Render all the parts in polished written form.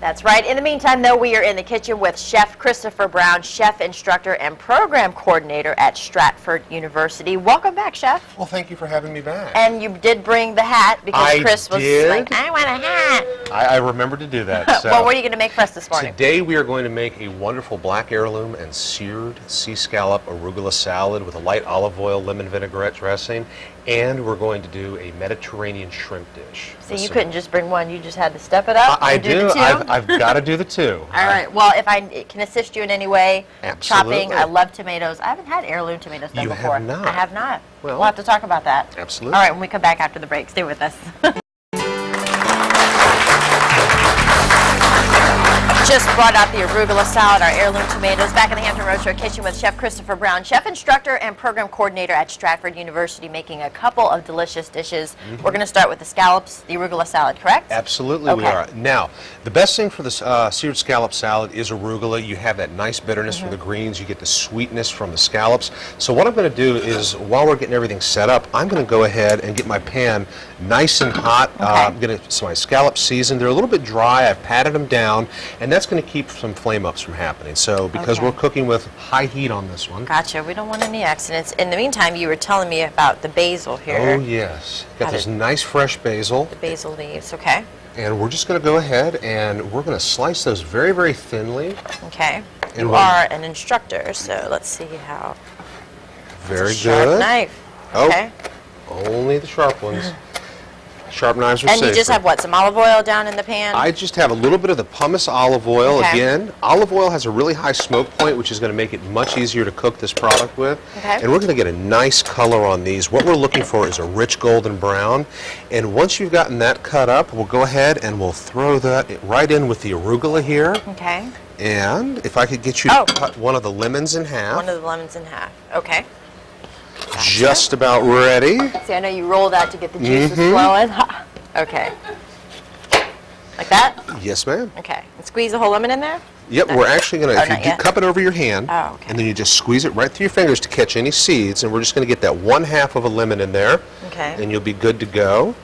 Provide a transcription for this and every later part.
That's right. In the meantime, though, we are in the kitchen with Chef Christopher Brown, chef instructor and program coordinator at Stratford University. Welcome back, Chef. Well, thank you for having me back. And you did bring the hat because Chris was like, I want a hat. I remember to do that. So well, what are you going to make for us this morning? Today we are going to make a wonderful black heirloom and seared sea scallop arugula salad with a light olive oil lemon vinaigrette dressing, and we're going to do a Mediterranean shrimp dish. So you couldn't just bring one, you just had to step it up? I do. I've got to do the two. All right. Well, if I can assist you in any way, absolutely. Chopping, I love tomatoes. I haven't had heirloom tomatoes done before. You have not? I have not. Well, we'll have to talk about that. Absolutely. All right, when we come back after the break, stay with us. Just brought out the arugula salad, our heirloom tomatoes, back in the Hampton Roads Road kitchen with Chef Christopher Brown, chef instructor and program coordinator at Stratford University, making a couple of delicious dishes. We're going to start with the scallops, the arugula salad, correct? Absolutely, we are. Now, the best thing for the seared scallop salad is arugula. You have that nice bitterness from the greens. You get the sweetness from the scallops. So what I'm going to do is, while we're getting everything set up, I'm going to go ahead and get my pan nice and hot. I'm going to my scallops seasoned. They're a little bit dry. I've patted them down, and that's going to keep some flame ups from happening. So because we're cooking with high heat on this one. Gotcha. We don't want any accidents. In the meantime, you were telling me about the basil here. Oh yes. Got this nice fresh basil. The basil leaves, okay. And we're just going to go ahead and we're going to slice those very, very thinly. Okay. You are an instructor, so let's see how. Very good. Sharp knife. Okay. Oh, only the sharp ones. Sharp knives are safer. And you just have what, some olive oil down in the pan? I just have a little bit of the pumice olive oil. Again, olive oil has a really high smoke point, which is going to make it much easier to cook this product with. And we're going to get a nice color on these. What we're looking for is a rich golden brown. And once you've gotten that cut up, we'll go ahead and we'll throw that right in with the arugula here. Okay. And if I could get you to cut one of the lemons in half. One of the lemons in half. Okay. Gotcha. Just about ready. See, I know you roll that to get the juices flowing. Okay. Like that? Yes, ma'am. Okay. And squeeze the whole lemon in there? Yep, we're actually going to, if you cup it over your hand, and then you just squeeze it right through your fingers to catch any seeds, and we're just going to get that 1/2 of a lemon in there, and you'll be good to go.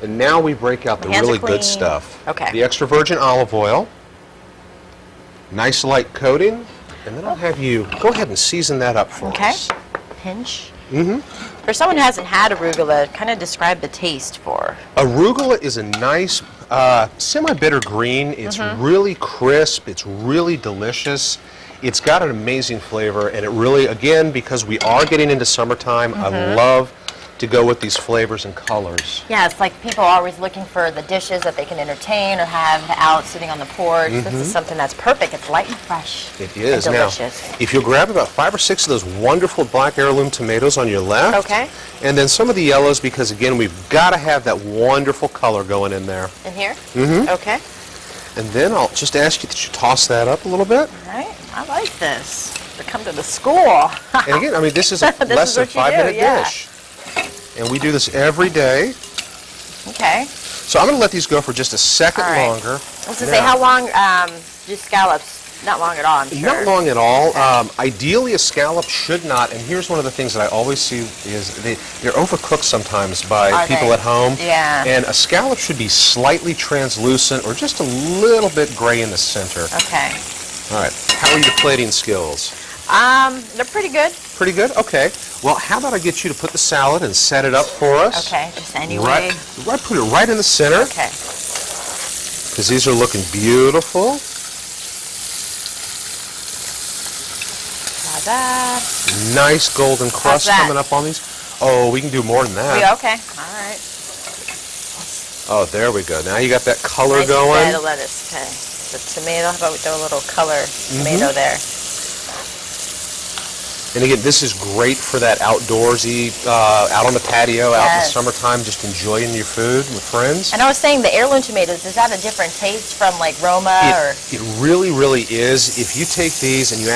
And now we break out the really good stuff. Okay. The extra virgin olive oil, nice light coating, and then I'll have you go ahead and season that up for us. Pinch. For someone who hasn't had arugula, kind of describe the taste for. Arugula is a nice semi-bitter green. It's really crisp. It's really delicious. It's got an amazing flavor, and it really, again, because we are getting into summertime, I love to go with these flavors and colors. Yeah, it's like people are always looking for the dishes that they can entertain or have out sitting on the porch. This is something that's perfect. It's light and fresh. It is. And delicious. Now, if you'll grab about 5 or 6 of those wonderful black heirloom tomatoes on your left. And then some of the yellows, because again, we've got to have that wonderful color going in there. In here? Okay. And then I'll just ask you that you toss that up a little bit. All right. I like this. To come to the school. And again, I mean, this is a less than 5-minute dish. And we do this every day. Okay. So I'm going to let these go for just a second longer. I was going to say, how long do scallops? Not long at all, I'm sure. Not long at all. Ideally, a scallop should not, and here's one of the things that I always see is they're overcooked sometimes by people at home. Yeah. And a scallop should be slightly translucent or just a little bit gray in the center. Okay. All right. How are your plating skills? They're pretty good. Pretty good? Okay. Well, how about I get you to put the salad and set it up for us? Okay, just anyway. Right, put it right in the center. Okay. Because these are looking beautiful. Like that. Nice golden crust coming up on these. Oh, we can do more than that. Okay. All right. Oh, there we go. Now you got that color nice going. Bed of lettuce. Okay. The tomato. How about we throw a little color tomato there? And again, this is great for that outdoorsy, out on the patio, out in the summertime, just enjoying your food with friends. And I was saying the heirloom tomatoes, is that a different taste from like Roma? It really, really is. If you take these and you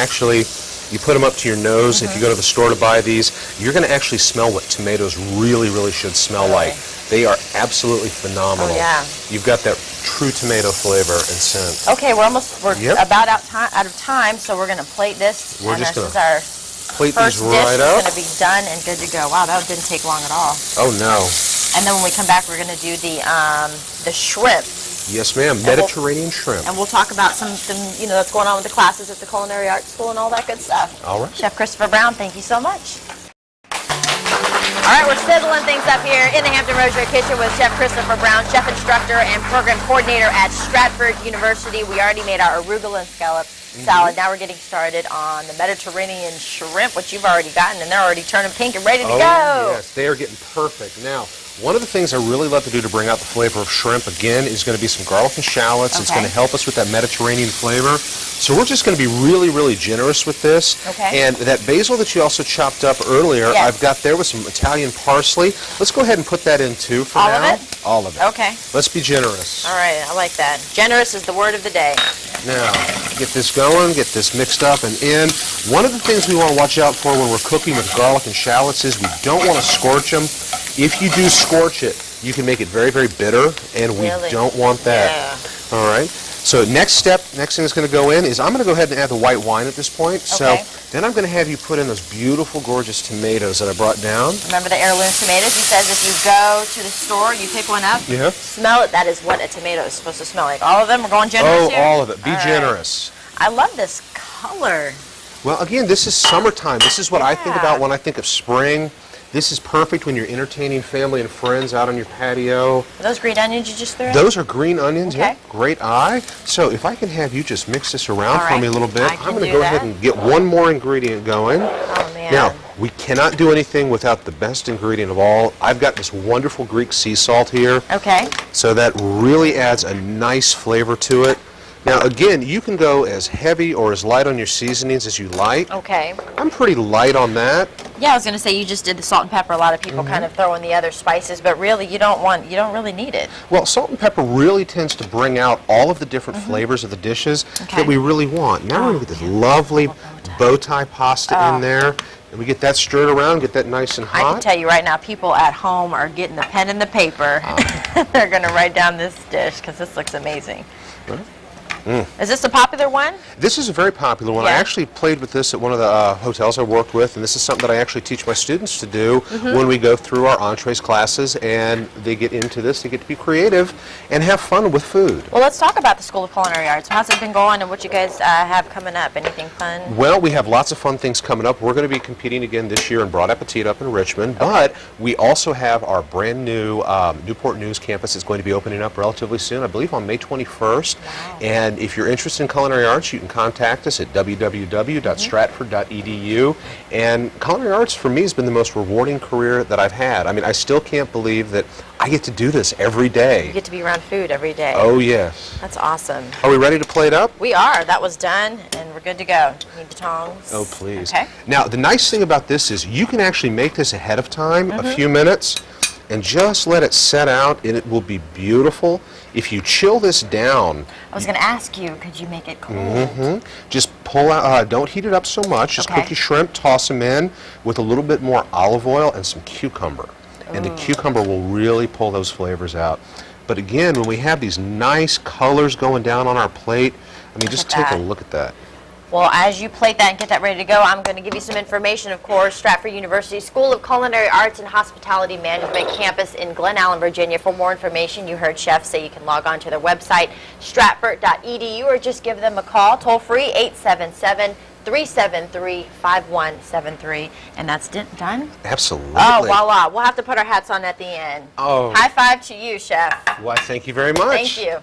put them up to your nose, if you go to the store to buy these, you're going to actually smell what tomatoes really, really should smell like. They are absolutely phenomenal. Oh, yeah. You've got that true tomato flavor and scent. Okay, we're about out of time, so we're going to plate this. We're just going to plate these right up. First dish is going to be done and good to go. Wow, that didn't take long at all. Oh no. And then when we come back, we're going to do the shrimp Yes, ma'am. Mediterranean shrimp. And we'll talk about something, you know, that's going on with the classes at the Culinary Arts School and all that good stuff. All right. Chef Christopher Brown, thank you so much. All right, we're sizzling things up here in the Hampton Roads Kitchen with Chef Christopher Brown, chef instructor and program coordinator at Stratford University. We already made our arugula and scallop salad. Now we're getting started on the Mediterranean shrimp, which you've already gotten, and they're already turning pink and ready to go. Yes, they are getting perfect. Now, one of the things I really love to do to bring out the flavor of shrimp, again, is going to be some garlic and shallots. It's going to help us with that Mediterranean flavor. So we're just going to be really, really generous with this. And that basil that you also chopped up earlier, I've got there with some Italian parsley. Let's go ahead and put that in too for now. All of it? All of it. Okay. Let's be generous. All right, I like that. Generous is the word of the day. Now, get this going, get this mixed up and in. One of the things we want to watch out for when we're cooking with garlic and shallots is we don't want to scorch them. If you do scorch it, you can make it very, very bitter, and we don't want that. All right. So next thing that's going to go in is I'm going to go ahead and add the white wine at this point. So then I'm going to have you put in those beautiful, gorgeous tomatoes that I brought down. Remember the heirloom tomatoes? He says if you go to the store, you pick one up, smell it. That is what a tomato is supposed to smell like. All of them are going generous here? Oh, all of it. Be generous. I love this color. Well, again, this is summertime. This is what I think about when I think of spring. This is perfect when you're entertaining family and friends out on your patio. Are those green onions you just threw in? Those are green onions, great eye. So if I can have you just mix this around for me a little bit, I'm going to go ahead and get one more ingredient going. Oh, man. Now, we cannot do anything without the best ingredient of all. I've got this wonderful Greek sea salt here. Okay. So that really adds a nice flavor to it. Now, again, you can go as heavy or as light on your seasonings as you like. Okay. I'm pretty light on that. Yeah, I was going to say you just did the salt and pepper. A lot of people kind of throw in the other spices, but really you don't really need it. Well, salt and pepper really tends to bring out all of the different flavors of the dishes that we really want. Now we're going to get this lovely bow tie pasta in there. And we get that stirred around, get that nice and hot. I can tell you right now, people at home are getting the pen and the paper. They're going to write down this dish because this looks amazing. Is this a popular one? This is a very popular one. I actually played with this at one of the hotels I worked with, and this is something that I actually teach my students to do when we go through our entrees classes, and they get into this. They get to be creative and have fun with food. Well, let's talk about the School of Culinary Arts. How's it been going, and what you guys have coming up? Anything fun? Well, we have lots of fun things coming up. We're going to be competing again this year in Broad Appetit up in Richmond, but we also have our brand new Newport News campus is going to be opening up relatively soon, I believe on May 21st. And if you're interested in culinary arts, you can contact us at www.stratford.edu. And culinary arts, for me, has been the most rewarding career that I've had. I mean, I still can't believe that I get to do this every day. You get to be around food every day. Oh, yes. That's awesome. Are we ready to plate up? We are. That was done, and we're good to go. Need the tongs. Oh, please. Okay. Now, the nice thing about this is you can actually make this ahead of time, a few minutes, and just let it set out, and it will be beautiful. If you chill this down... I was going to ask you, could you make it cold? Just pull out, don't heat it up so much. Just cook your shrimp, toss them in with a little bit more olive oil and some cucumber. And the cucumber will really pull those flavors out. But again, when we have these nice colors going down on our plate, I mean, just take a look at that. Well, as you plate that and get that ready to go, I'm going to give you some information, of course. Stratford University School of Culinary Arts and Hospitality Management campus in Glen Allen, Virginia. For more information, you heard Chef say you can log on to their website, stratford.edu, or just give them a call, toll-free, 877-373-5173. And that's done? Absolutely. Oh, voila. We'll have to put our hats on at the end. Oh. High five to you, Chef. Well, thank you very much. Thank you.